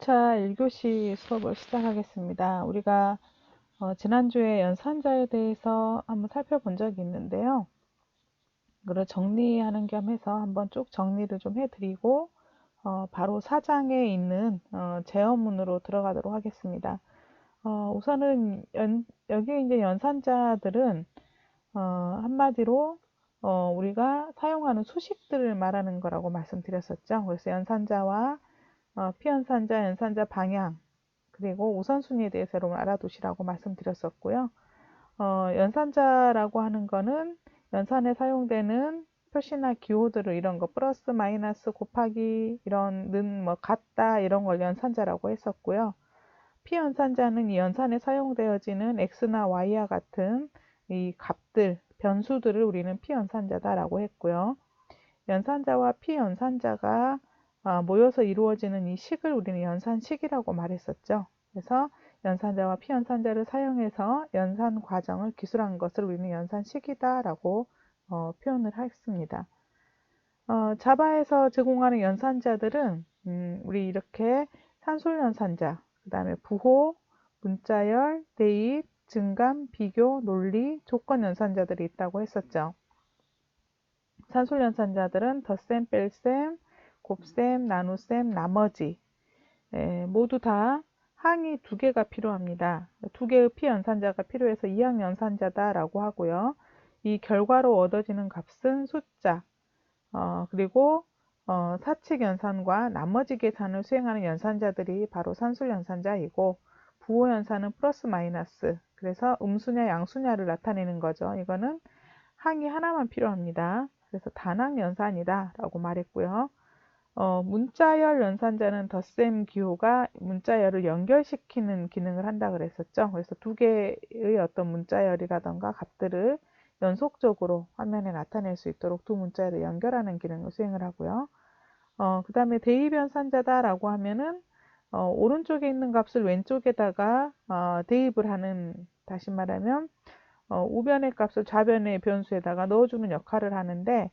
2차 1교시 수업을 시작하겠습니다. 우리가 지난주에 연산자에 대해서 한번 살펴본 적이 있는데요. 그걸 정리하는 겸 해서 한번 쭉 정리를 좀 해드리고 바로 4장에 있는 제어문으로 들어가도록 하겠습니다. 우선은 여기 이제 연산자들은 한마디로 우리가 사용하는 수식들을 말하는 거라고 말씀드렸었죠. 그래서 연산자와 피연산자, 연산자 방향, 그리고 우선순위에 대해서 여러분 알아두시라고 말씀드렸었고요. 연산자라고 하는 거는 연산에 사용되는 표시나 기호들을 이런 거 플러스, 마이너스, 곱하기, 이런 는, 뭐 같다 이런 걸 연산자라고 했었고요. 피연산자는 이 연산에 사용되어지는 x나 y와 같은 이 값들, 변수들을 우리는 피연산자다라고 했고요. 연산자와 피연산자가 모여서 이루어지는 이 식을 우리는 연산식이라고 말했었죠. 그래서 연산자와 피연산자를 사용해서 연산 과정을 기술한 것을 우리는 연산식이다라고 표현을 했습니다. 자바에서 제공하는 연산자들은 우리 이렇게 산술 연산자, 그 다음에 부호, 문자열, 대입, 증감, 비교, 논리, 조건 연산자들이 있다고 했었죠. 산술 연산자들은 덧셈, 뺄셈, 곱셈, 나눗셈, 나머지 모두 다 항이 2개가 필요합니다. 2개의 피연산자가 필요해서 이항 연산자다라고 하고요. 이 결과로 얻어지는 값은 숫자, 그리고 사칙 연산과 나머지 계산을 수행하는 연산자들이 바로 산술 연산자이고, 부호 연산은 플러스 마이너스, 그래서 음수냐 양수냐를 나타내는 거죠. 이거는 항이 하나만 필요합니다. 그래서 단항 연산이다 라고 말했고요. 문자열 연산자는 덧셈 기호가 문자열을 연결시키는 기능을 한다 그랬었죠. 그래서 2개의 어떤 문자열이라던가 값들을 연속적으로 화면에 나타낼 수 있도록 두 문자열을 연결하는 기능을 수행을 하고요. 그 다음에 대입 연산자다라고 하면은 오른쪽에 있는 값을 왼쪽에다가 대입을 하는, 다시 말하면 우변의 값을 좌변의 변수에다가 넣어주는 역할을 하는데,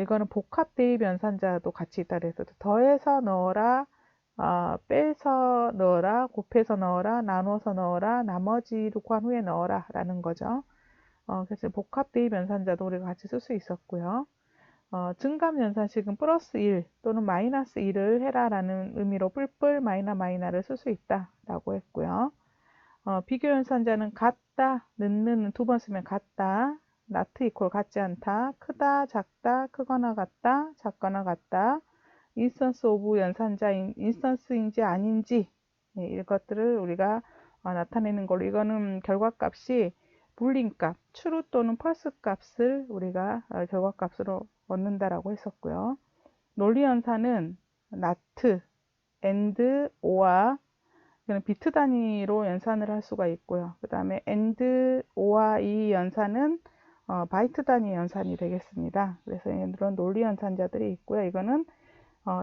이거는 복합 대입 연산자도 같이 있다 그래서 더해서 넣어라, 빼서 넣어라, 곱해서 넣어라, 나눠서 넣어라, 나머지로 구한 후에 넣어라 라는 거죠. 그래서 복합 대입 연산자도 우리가 같이 쓸 수 있었고요. 증감 연산식은 플러스 1 또는 마이너스 1을 해라 라는 의미로 뿔뿔 마이너 마이너를 쓸 수 있다 라고 했고요. 비교 연산자는 같다, 는는 2번 쓰면 같다, not equal 같지 않다, 크다, 작다, 크거나 같다, 작거나 같다, 인스턴스 오브 연산자인 인스턴스인지 아닌지 이것들을 우리가 나타내는 걸로, 이거는 결과값이 불림값, true 또는 false 값을 우리가 결과값으로 얻는다라고 했었고요. 논리 연산은 not, and, or와 비트 단위로 연산을 할 수가 있고요. 그 다음에 and, or와 이 연산은 바이트 단위 연산이 되겠습니다. 그래서 이런 논리 연산자들이 있고요. 이거는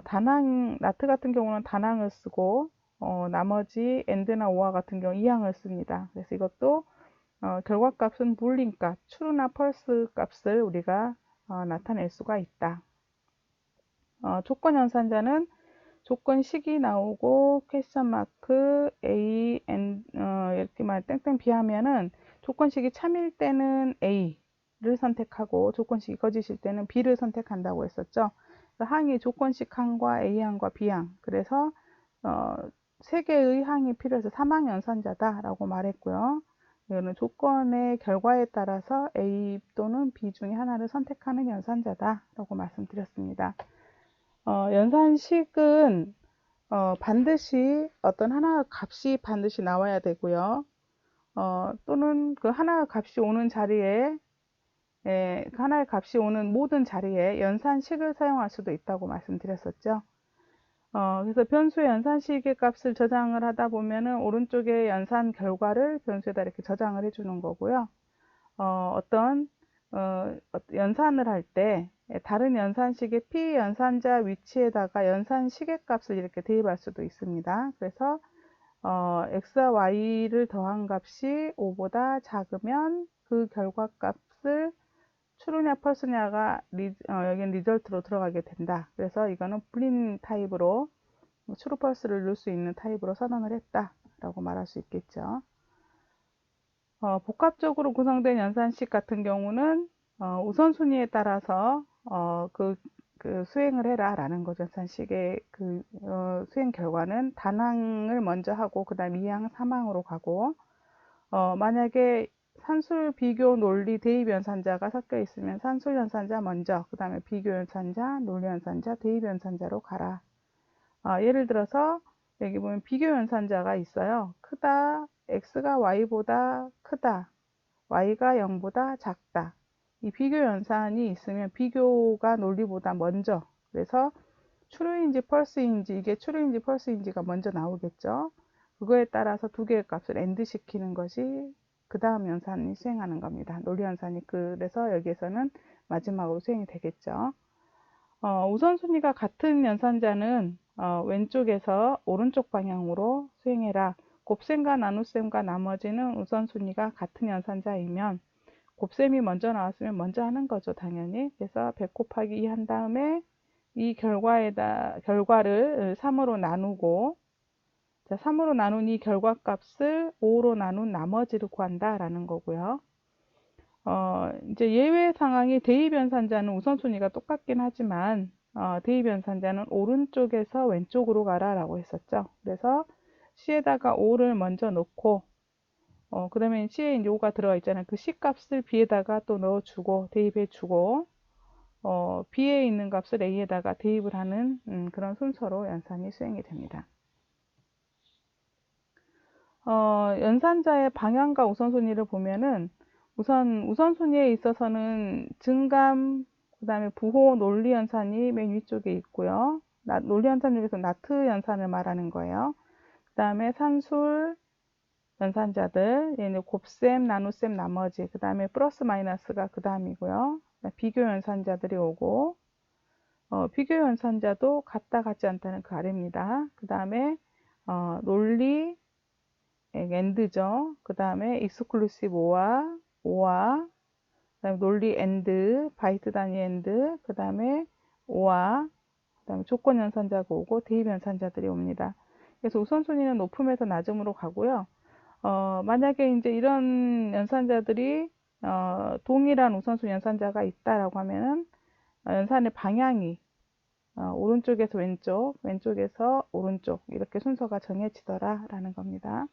단항, 나트 같은 경우는 단항을 쓰고 나머지 and나 or와 같은 경우 이항을 씁니다. 그래서 이것도 결과값은 불림값, true나 false 값을 우리가 나타낼 수가 있다. 조건 연산자는 조건식이 나오고 퀘스천 마크 A, N, 이렇게 말 땡땡 B 하면은 조건식이 참일 때는 A를 선택하고 조건식이 거짓일 때는 B를 선택한다고 했었죠. 항이 조건식 항과 A항과 B항, 그래서 3개의 항이 필요해서 3항 연산자다 라고 말했고요. 이거는 조건의 결과에 따라서 A 또는 B 중에 하나를 선택하는 연산자다 라고 말씀드렸습니다. 연산식은 반드시 어떤 하나의 값이 반드시 나와야 되고요. 또는 그 하나의 값이 오는 자리에, 그 하나의 값이 오는 모든 자리에 연산식을 사용할 수도 있다고 말씀드렸었죠. 그래서 변수의 연산식의 값을 저장을 하다 보면은 오른쪽에 연산 결과를 변수에다 이렇게 저장을 해주는 거고요. 연산을 할 때 다른 연산식의 피연산자 위치에다가 연산식의 값을 이렇게 대입할 수도 있습니다. 그래서 x와 y를 더한 값이 5보다 작으면 그 결과 값을 true냐 false냐가 여기는 리절트로 들어가게 된다. 그래서 이거는 불린 타입으로 true, false를 넣을 수 있는 타입으로 선언을 했다라고 말할 수 있겠죠. 복합적으로 구성된 연산식 같은 경우는 우선순위에 따라서 그 수행을 해라 라는 거죠. 연산식의 수행 결과는 단항을 먼저 하고 그 다음 2항, 3항으로 가고 만약에 산술, 비교, 논리, 대입 연산자가 섞여 있으면 산술 연산자 먼저, 그 다음에 비교 연산자, 논리 연산자, 대입 연산자로 가라. 예를 들어서 여기 보면 비교 연산자가 있어요. 크다, x가 y보다 크다, y가 0보다 작다. 이 비교 연산이 있으면 비교가 논리보다 먼저, 그래서 true인지 false인지, 이게 true인지 false인지가 먼저 나오겠죠. 그거에 따라서 두 개의 값을 AND 시키는 것이 그 다음 연산이 수행하는 겁니다. 논리 연산이. 그래서 여기에서는 마지막으로 수행이 되겠죠. 우선순위가 같은 연산자는 왼쪽에서 오른쪽 방향으로 수행해라. 곱셈과 나눗셈과 나머지는 우선순위가 같은 연산자이면 곱셈이 먼저 나왔으면 먼저 하는 거죠, 당연히. 그래서 100 곱하기 2 한 다음에 이 결과를 3으로 나누고, 자, 3으로 나눈 이 결과값을 5로 나눈 나머지를 구한다라는 거고요. 이제 예외 상황이 대입 연산자는 우선순위가 똑같긴 하지만, 대입 연산자는 오른쪽에서 왼쪽으로 가라라고 했었죠. 그래서 C에다가 5를 먼저 놓고, 그 다음에 C에 이제 5가 들어가 있잖아요. 그 C 값을 B에다가 또 넣어주고, 대입해주고, B에 있는 값을 A에다가 대입을 하는 그런 순서로 연산이 수행이 됩니다. 연산자의 방향과 우선순위를 보면은 우선순위에 있어서는 증감, 그 다음에 부호, 논리 연산이 맨 위쪽에 있고요. 논리 연산 중에서 나트 연산을 말하는 거예요. 그 다음에 산술 연산자들, 얘는 곱셈, 나눗셈, 나머지, 그 다음에 플러스 마이너스가 그 다음이고요. 비교 연산자들이 오고, 비교 연산자도 같다 같지 않다는 그 아래입니다. 그 다음에 논리, AND죠. 그 다음에 exclusive OR, 그 다음에 논리 AND, 바이트 단위 AND, 그 다음에 OR, 그 다음에 조건 연산자가 오고 대입 연산자들이 옵니다. 그래서 우선순위는 높음에서 낮음으로 가고요. 만약에 이제 이런 연산자들이 동일한 우선순위 연산자가 있다라고 하면은 연산의 방향이 오른쪽에서 왼쪽, 왼쪽에서 오른쪽 이렇게 순서가 정해지더라라는 겁니다.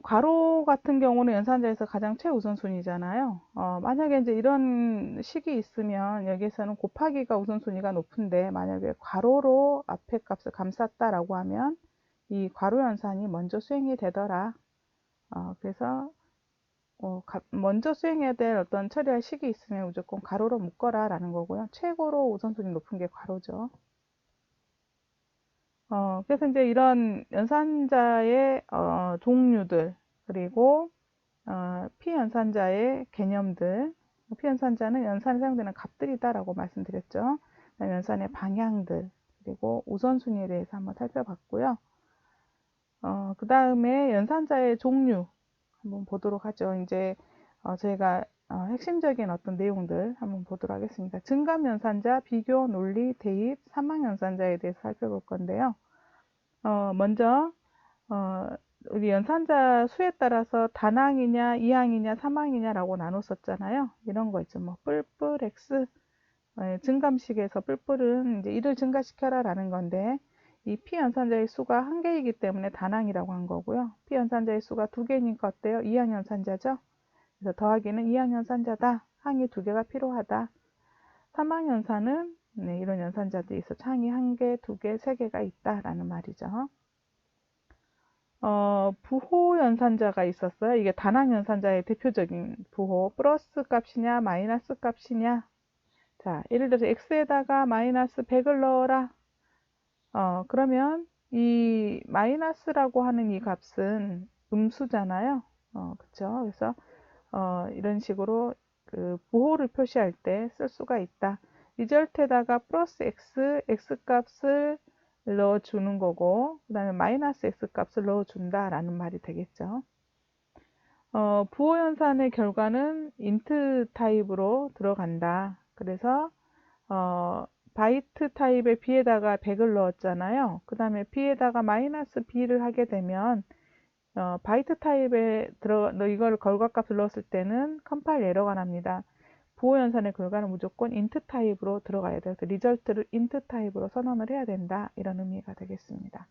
괄호 같은 경우는 연산자에서 가장 최우선순위잖아요. 만약에 이제 이런 식이 있으면 여기에서는 곱하기가 우선순위가 높은데 만약에 괄호로 앞에 값을 감쌌다라고 하면 이 괄호 연산이 먼저 수행이 되더라. 그래서 먼저 수행해야 될 어떤 처리할 식이 있으면 무조건 괄호로 묶어라 라는 거고요. 최고로 우선순위 높은 게 괄호죠. 그래서 이제 이런 연산자의 종류들, 그리고 피연산자의 개념들, 피연산자는 연산에 사용되는 값들이다라고 말씀드렸죠. 그다음에 연산의 방향들, 그리고 우선순위에 대해서 한번 살펴봤고요. 그 다음에 연산자의 종류 한번 보도록 하죠. 이제 저희가 핵심적인 어떤 내용들 한번 보도록 하겠습니다. 증감 연산자, 비교, 논리, 대입, 사망 연산자에 대해서 살펴볼 건데요. 먼저 우리 연산자 수에 따라서 단항이냐, 이항이냐, 삼항이냐라고 나눴었잖아요. 이런 거 있죠. 뭐 뿔뿔 x 증감식에서 뿔뿔은 이제 1을 증가시켜라라는 건데 이 피연산자의 수가 한 개이기 때문에 단항이라고 한 거고요. 피연산자의 수가 두 개니까 어때요? 이항 연산자죠. 그래서 더하기는 이항 연산자다. 항이 두 개가 필요하다. 삼항 연산은 이런 연산자들이 있어. 항이 한 개, 두 개, 세 개가 있다라는 말이죠. 부호 연산자가 있었어요. 이게 단항 연산자의 대표적인 부호. 플러스 값이냐, 마이너스 값이냐. 자, 예를 들어서 x에다가 마이너스 100을 넣어라. 그러면 이 마이너스라고 하는 이 값은 음수잖아요. 그쵸? 그래서 이런 식으로 그 부호를 표시할 때 쓸 수가 있다. 리절트에다가 플러스 x 값을 넣어주는 거고, 그 다음에 마이너스 x 값을 넣어준다라는 말이 되겠죠. 부호 연산의 결과는 int 타입으로 들어간다. 그래서 바이트 타입의 b에다가 100을 넣었잖아요. 그 다음에 b에다가 마이너스 b를 하게 되면 바이트 타입에 이걸 결과값을 넣었을 때는 컴파일 에러가 납니다. 부호 연산의 결과는 무조건 인트 타입으로 들어가야 돼요. 그래서 리절트를 인트 타입으로 선언을 해야 된다. 이런 의미가 되겠습니다.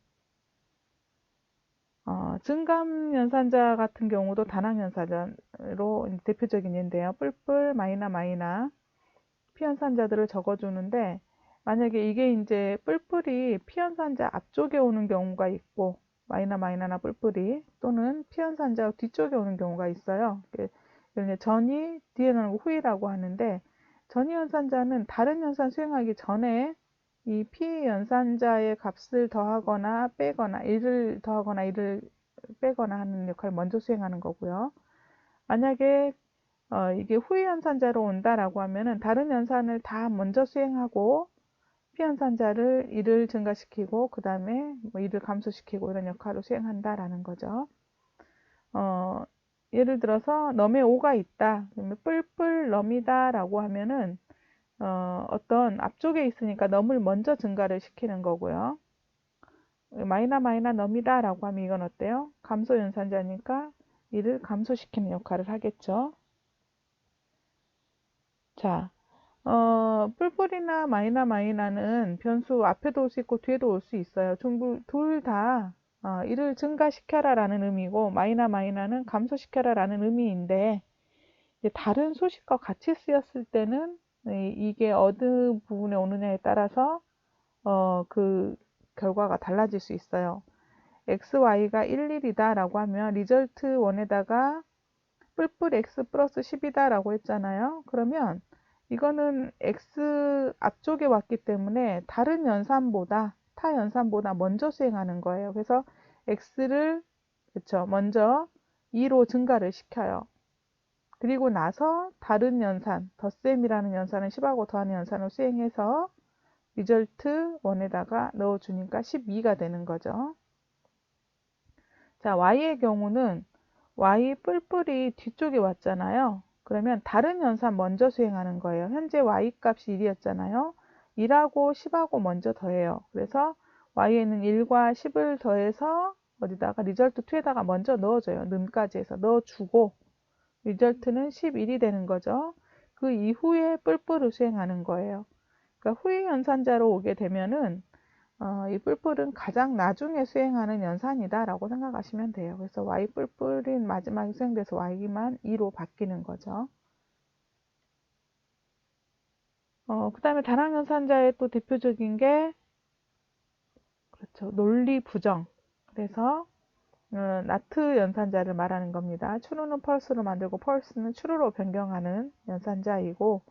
증감 연산자 같은 경우도 단항 연산자로 대표적인 예인데요. 뿔뿔, 마이나, 마이나 피연산자들을 적어주는데 만약에 이게 이제 뿔뿔이 피연산자 앞쪽에 오는 경우가 있고 마이나, 마이나나 뿔뿔이 또는 피연산자 뒤쪽에 오는 경우가 있어요. 이걸 전이, 뒤에 나오는 후이라고 하는데 전이 연산자는 다른 연산 수행하기 전에 이 피연산자의 값을 더하거나 빼거나 1을 더하거나 1을 빼거나 하는 역할을 먼저 수행하는 거고요. 만약에 이게 후이 연산자로 온다라고 하면은 다른 연산을 다 먼저 수행하고 피연산자를 1을 증가시키고 그 다음에 뭐 1을 감소시키고 이런 역할을 수행한다라는 거죠. 예를 들어서 넘에 5가 있다. 그러면 뿔뿔 넘이다 라고 하면은 어떤 앞쪽에 있으니까 넘을 먼저 증가를 시키는 거고요. 마이나 마이나 넘이다 라고 하면 이건 어때요? 감소 연산자니까 이를 감소시키는 역할을 하겠죠. 자, 뿔뿔이나 마이나 마이나는 변수 앞에도 올 수 있고 뒤에도 올 수 있어요. 둘 다 이를 증가시켜라 라는 의미고 마이나 마이나는 감소시켜라 라는 의미인데 다른 수식과 같이 쓰였을 때는 이게 어느 부분에 오느냐에 따라서 그 결과가 달라질 수 있어요. xy가 1, 1이다 라고 하면 리절트 1에다가 뿔뿔 x 플러스 10이다 라고 했잖아요. 그러면 이거는 x 앞쪽에 왔기 때문에 다른 연산보다 타 연산보다 먼저 수행하는 거예요. 그래서 x를 그쵸 먼저 2로 증가를 시켜요. 그리고 나서 다른 연산 덧셈이라는 연산을 10하고 더하는 연산을 수행해서 리절트 1에다가 넣어주니까 12가 되는 거죠. 자, y의 경우는 y 뿔뿔이 뒤쪽에 왔잖아요. 그러면 다른 연산 먼저 수행하는 거예요. 현재 y 값이 1이었잖아요. 1하고 10하고 먼저 더해요. 그래서 y에는 1과 10을 더해서 어디다가 리절트 2에다가 먼저 넣어줘요. 는까지 해서 넣어주고 리절트는 11이 되는 거죠. 그 이후에 뿔뿔을 수행하는 거예요. 그러니까 후위 연산자로 오게 되면은 이 뿔뿔은 가장 나중에 수행하는 연산이다 라고 생각하시면 돼요. 그래서 y 뿔뿔인 마지막에 수행돼서 y만 2로 바뀌는 거죠. 그 다음에 단항 연산자의 또 대표적인 게 그렇죠. 논리 부정. 그래서 나트 연산자를 말하는 겁니다. true는 false로 만들고 false는 true로 변경하는 연산자이고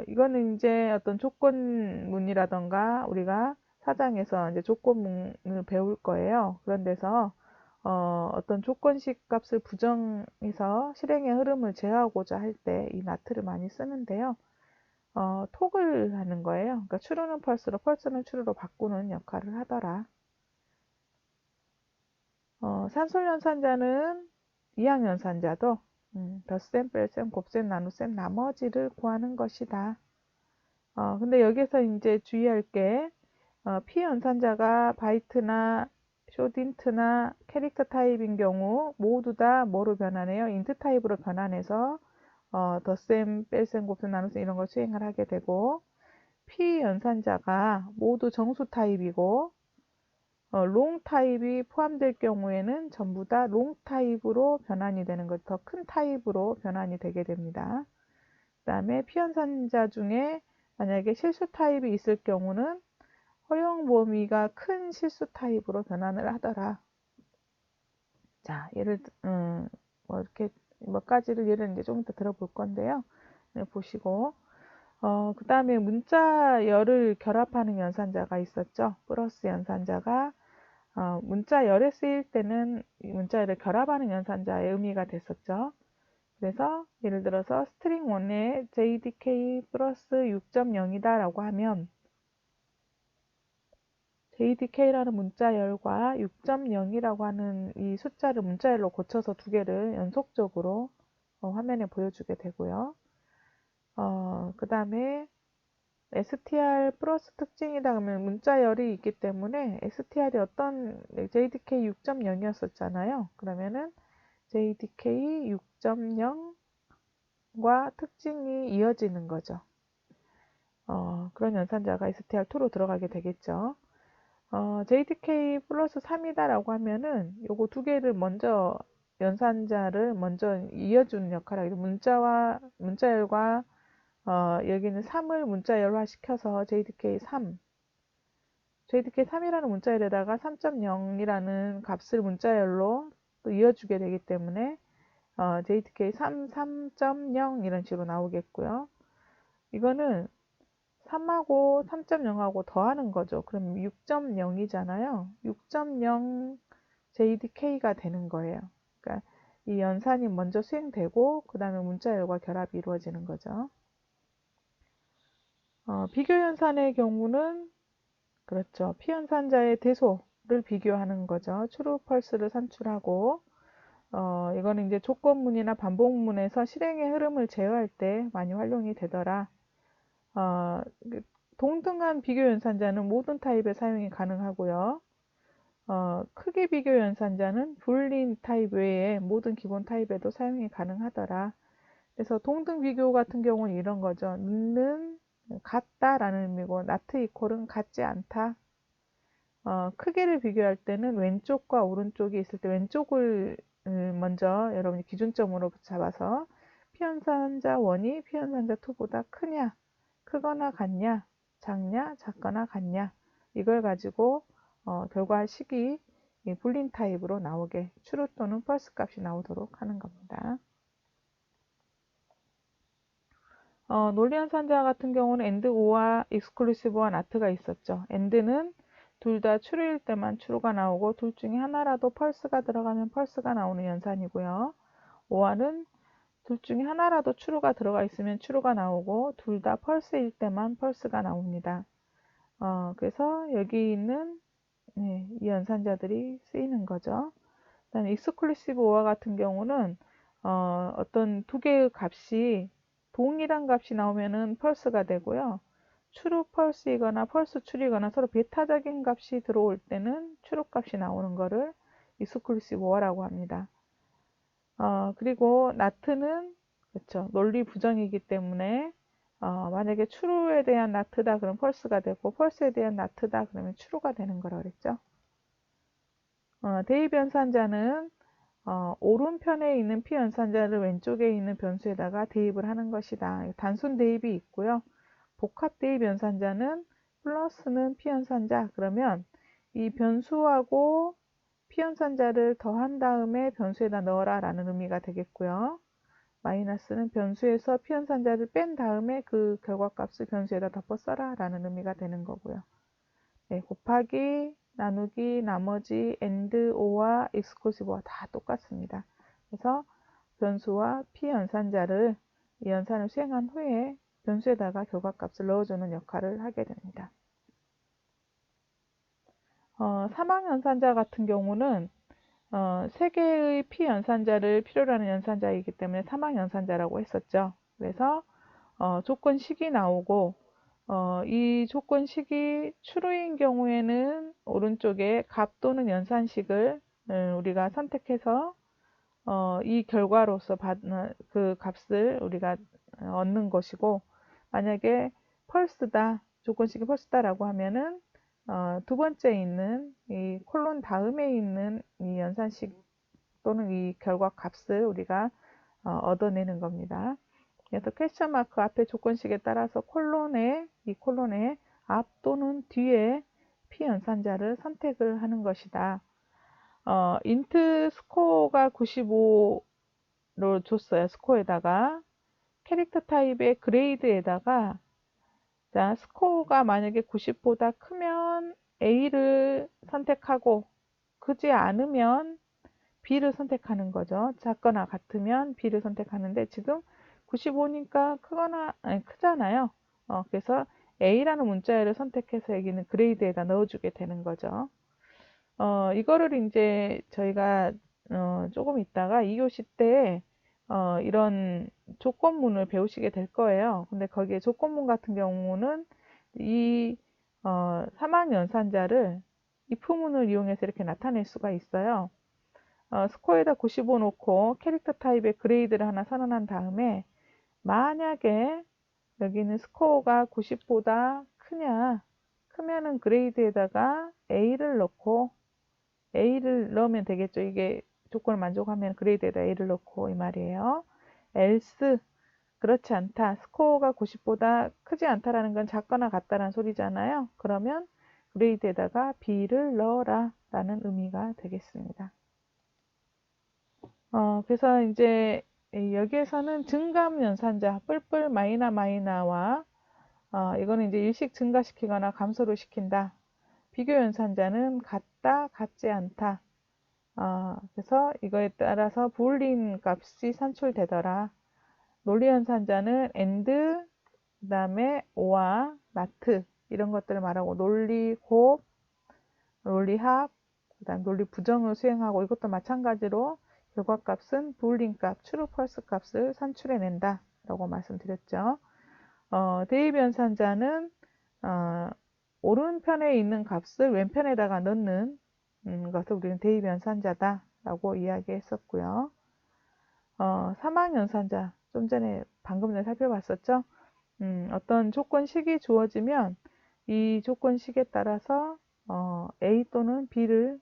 이거는 이제 어떤 조건문이라던가 우리가 사장에서 이제 조건문을 배울 거예요. 그런 데서 어떤 조건식 값을 부정해서 실행의 흐름을 제어하고자 할 때 이 not를 많이 쓰는데요. 톡을 하는 거예요. 그러니까 true는 false로, false는 true로 바꾸는 역할을 하더라. 산술연산자는 이항연산자도 덧셈, 뺄셈, 곱셈, 나눗셈, 나머지를 구하는 것이다. 근데 여기서 이제 주의할 게 피연산자가 바이트나 쇼딘트나 캐릭터 타입인 경우 모두 다 뭐로 변환해요? 인트 타입으로 변환해서 덧셈, 뺄셈, 곱셈, 나눗셈 이런 걸 수행을 하게 되고 피연산자가 모두 정수 타입이고 롱 타입이 포함될 경우에는 전부 다 롱 타입으로 변환이 되는 것, 더 큰 타입으로 변환이 되게 됩니다. 그 다음에 피연산자 중에 만약에 실수 타입이 있을 경우는 허용 범위가 큰 실수 타입으로 변환을 하더라. 자, 뭐 이렇게 몇 가지를 예를 이제 좀 이따 들어볼 건데요. 네, 보시고 그 다음에 문자열을 결합하는 연산자가 있었죠. 플러스 연산자가 문자열에 쓰일 때는 문자열을 결합하는 연산자의 의미가 됐었죠. 그래서 예를 들어서 스트링 1에 jdk 플러스 6.0이다 라고 하면 jdk라는 문자열과 6.0이라고 하는 이 숫자를 문자열로 고쳐서 두 개를 연속적으로 화면에 보여주게 되고요. 그 다음에 str 플러스 특징이다 그러면 문자열이 있기 때문에 str이 어떤 JDK 6.0이었었잖아요. 그러면은 JDK 6.0과 특징이 이어지는 거죠. 그런 연산자가 str2로 들어가게 되겠죠. JDK 플러스 3이다 라고 하면은 요거 두 개를 먼저 연산자를 먼저 이어주는 역할을 하게 돼요. 문자열과 여기는 3을 문자열화 시켜서 JDK3이라는 문자열에다가 3.0이라는 값을 문자열로 또 이어주게 되기 때문에 JDK3, 3.0 이런 식으로 나오겠고요. 이거는 3하고 3.0하고 더하는 거죠. 그럼 6.0이잖아요. 6.0 JDK가 되는 거예요. 그러니까 이 연산이 먼저 수행되고 그 다음에 문자열과 결합이 이루어지는 거죠. 비교 연산의 경우는 그렇죠. 피연산자의 대소를 비교하는 거죠. true, false를 산출하고 이거는 이제 조건문이나 반복문에서 실행의 흐름을 제어할 때 많이 활용이 되더라. 동등한 비교 연산자는 모든 타입에 사용이 가능하고요. 크기 비교 연산자는 불린 타입 외에 모든 기본 타입에도 사용이 가능하더라. 그래서 동등 비교 같은 경우는 이런 거죠. 는 같다라는 의미고 not equal은 같지 않다. 크기를 비교할 때는 왼쪽과 오른쪽이 있을 때 왼쪽을 먼저 여러분이 기준점으로 잡아서 피연산자 1이 피연산자 2보다 크냐, 크거나 같냐, 작냐, 작거나 같냐 이걸 가지고 결과 식이 불린 타입으로 나오게 true 또는 false 값이 나오도록 하는 겁니다. 논리연산자 같은 경우는 and, or와 exclusive와 not가 있었죠. and는 둘 다 true일 때만 true가 나오고 둘 중에 하나라도 false가 들어가면 false가 나오는 연산이고요. or는 둘 중에 하나라도 true가 들어가 있으면 true가 나오고 둘 다 false일 때만 false가 나옵니다. 그래서 여기 있는 이 연산자들이 쓰이는 거죠. 그다음에 exclusive or와 같은 경우는 어떤 두 개의 값이 동일한 값이 나오면은 false가 되고요. true false이거나 false true이거나 서로 배타적인 값이 들어올 때는 true 값이 나오는 거를 exclusive or라고 합니다. 그리고 not는 그렇죠. 논리 부정이기 때문에 만약에 true에 대한 not다 그럼 false가 되고 false에 대한 not다 그러면 true가 되는 거라 그랬죠. 대입 연산자는 오른편에 있는 피연산자를 왼쪽에 있는 변수에다가 대입을 하는 것이다. 단순 대입이 있고요. 복합 대입 연산자는 플러스는 피연산자 그러면 이 변수하고 피연산자를 더한 다음에 변수에다 넣어라 라는 의미가 되겠고요. 마이너스는 변수에서 피연산자를 뺀 다음에 그 결과값을 변수에다 덮어 써라 라는 의미가 되는 거고요. 네, 곱하기 나누기, 나머지, and, or와 exclusive와 다 똑같습니다. 그래서 변수와 피연산자를 이 연산을 수행한 후에 변수에다가 결과값을 넣어주는 역할을 하게 됩니다. 사망연산자 같은 경우는 3개의 피연산자를 필요로 하는 연산자이기 때문에 사망연산자라고 했었죠. 그래서 조건식이 나오고 이 조건식이 true인 경우에는 오른쪽에 값 또는 연산식을 우리가 선택해서 이 결과로서 받는 그 값을 우리가 얻는 것이고 만약에 false다 조건식이 false다라고 하면은 두 번째 있는 이 콜론 다음에 있는 이 연산식 또는 이 결과 값을 우리가 얻어내는 겁니다. 그래서 퀘스천 마크 앞에 조건식에 따라서 이 콜론의 앞 또는 뒤에 피연산자를 선택을 하는 것이다. 인트 스코어가 95로 줬어요. 스코어에다가 캐릭터 타입의 그레이드에다가 자, 스코어가 만약에 90보다 크면 A를 선택하고 크지 않으면 B를 선택하는 거죠. 작거나 같으면 B를 선택하는데 지금 95니까 크잖아요. 그래서 A라는 문자열을 선택해서 여기는 그레이드에다 넣어주게 되는 거죠. 이거를 이제 저희가 조금 있다가 2교시 때 이런 조건문을 배우시게 될 거예요. 근데 거기에 조건문 같은 경우는 이 사막 연산자를 if문을 이용해서 이렇게 나타낼 수가 있어요. 스코어에다 95 놓고 캐릭터 타입의 그레이드를 하나 선언한 다음에 만약에 여기는 스코어가 90보다 크면은 그레이드에다가 A를 넣고 A를 넣으면 되겠죠. 이게 조건을 만족하면 그레이드에다 A를 넣고 이 말이에요. else 그렇지 않다. 스코어가 90보다 크지 않다라는 건 작거나 같다라는 소리잖아요. 그러면 그레이드에다가 B를 넣어라 라는 의미가 되겠습니다. 그래서 이제 여기에서는 증감 연산자 뿔뿔 마이나 마이나와 이거는 이제 일식 증가시키거나 감소를 시킨다. 비교 연산자는 같다, 같지 않다. 그래서 이거에 따라서 부울린 값이 산출되더라. 논리 연산자는 and, 그 다음에 or와 not 이런 것들을 말하고 논리 곱, 논리 합, 그 다음 논리 부정을 수행하고 이것도 마찬가지로 결과값은 부울린 값, true, false 값을 산출해낸다 라고 말씀드렸죠. 대입 연산자는 오른편에 있는 값을 왼편에다가 넣는 것을 우리는 대입 연산자다 라고 이야기했었고요. 사막 연산자 좀 전에 방금 전에 살펴봤었죠. 어떤 조건식이 주어지면 이 조건식에 따라서 A 또는 B를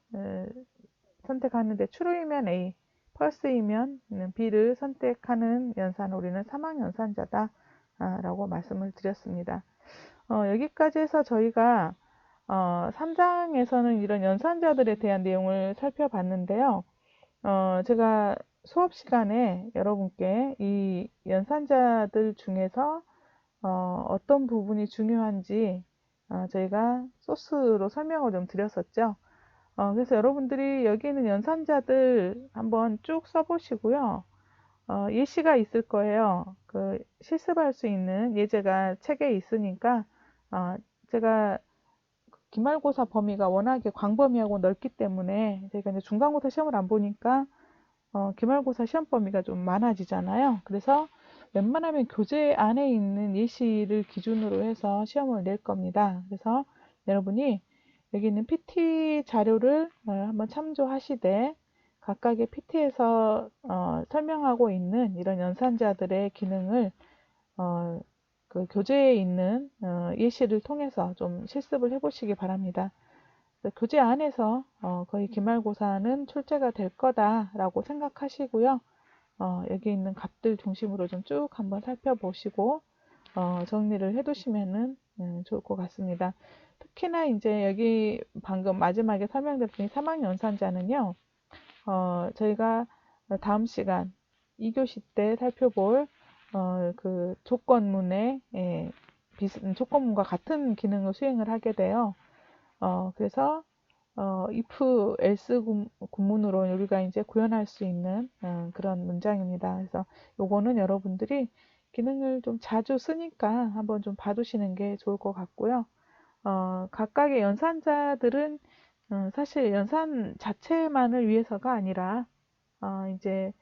선택하는데 true이면 A, false이면 B를 선택하는 연산을 우리는 사막 연산자다 라고 말씀을 드렸습니다. 여기까지 해서 저희가 3장에서는 이런 연산자들에 대한 내용을 살펴봤는데요. 제가 수업 시간에 여러분께 이 연산자들 중에서 어떤 부분이 중요한지 저희가 소스로 설명을 좀 드렸었죠. 그래서 여러분들이 여기 있는 연산자들 한번 쭉 써보시고요. 예시가 있을 거예요. 그 실습할 수 있는 예제가 책에 있으니까 제가 기말고사 범위가 워낙에 광범위하고 넓기 때문에 저희가 이제 중간고사 시험을 안 보니까 기말고사 시험 범위가 좀 많아지잖아요. 그래서 웬만하면 교재 안에 있는 예시를 기준으로 해서 시험을 낼 겁니다. 그래서 여러분이 여기 있는 PT 자료를 한번 참조하시되 각각의 PT에서 설명하고 있는 이런 연산자들의 기능을 그 교재에 있는 예시를 통해서 좀 실습을 해보시기 바랍니다. 교재 안에서 거의 기말고사는 출제가 될 거다라고 생각하시고요. 여기 있는 값들 중심으로 좀 쭉 한번 살펴보시고 정리를 해두시면 좋을 것 같습니다. 특히나 이제 여기 방금 마지막에 설명드렸던 사막 연산자는요. 저희가 다음 시간 2교시 때 살펴볼 그 조건문의 조건문과 같은 기능을 수행을 하게 돼요. 그래서 if, else 구문으로 우리가 이제 구현할 수 있는 그런 문장입니다. 그래서 요거는 여러분들이 기능을 좀 자주 쓰니까 한번 좀 봐두시는 게 좋을 것 같고요. 각각의 연산자들은 사실 연산 자체만을 위해서가 아니라 이제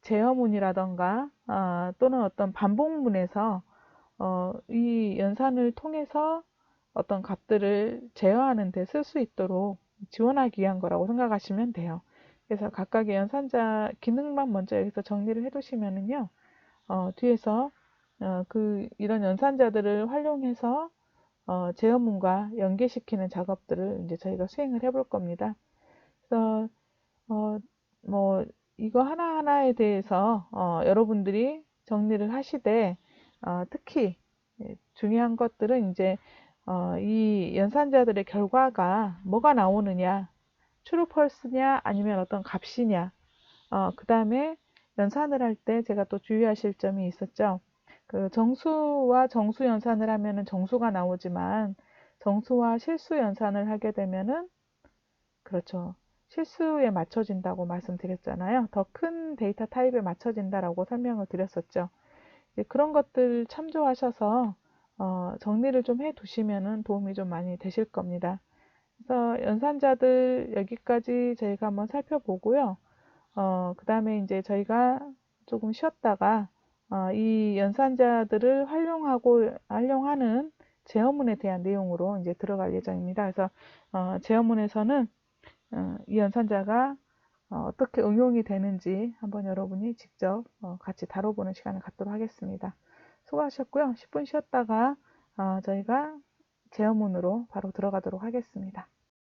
제어문이라던가 또는 어떤 반복문에서 이 연산을 통해서 어떤 값들을 제어하는 데 쓸 수 있도록 지원하기 위한 거라고 생각하시면 돼요. 그래서 각각의 연산자 기능만 먼저 여기서 정리를 해두시면은요, 뒤에서 이런 연산자들을 활용해서 제어문과 연계시키는 작업들을 이제 저희가 수행을 해볼 겁니다. 그래서 뭐 이거 하나하나에 대해서 여러분들이 정리를 하시되 특히 중요한 것들은 이제 이 연산자들의 결과가 뭐가 나오느냐, true, false냐 아니면 어떤 값이냐. 그 다음에 연산을 할 때 제가 또 주의하실 점이 있었죠. 그 정수와 정수 연산을 하면은 정수가 나오지만 정수와 실수 연산을 하게 되면은 그렇죠. 실수에 맞춰진다고 말씀드렸잖아요. 더 큰 데이터 타입에 맞춰진다라고 설명을 드렸었죠. 그런 것들 참조하셔서 정리를 좀 해두시면 도움이 좀 많이 되실 겁니다. 그래서 연산자들 여기까지 저희가 한번 살펴보고요. 그 다음에 이제 저희가 조금 쉬었다가 이 연산자들을 활용하는 제어문에 대한 내용으로 이제 들어갈 예정입니다. 그래서 제어문에서는 이 연산자가 어떻게 응용이 되는지 한번 여러분이 직접 같이 다뤄보는 시간을 갖도록 하겠습니다. 수고하셨고요. 10분 쉬었다가 저희가 제어문으로 바로 들어가도록 하겠습니다.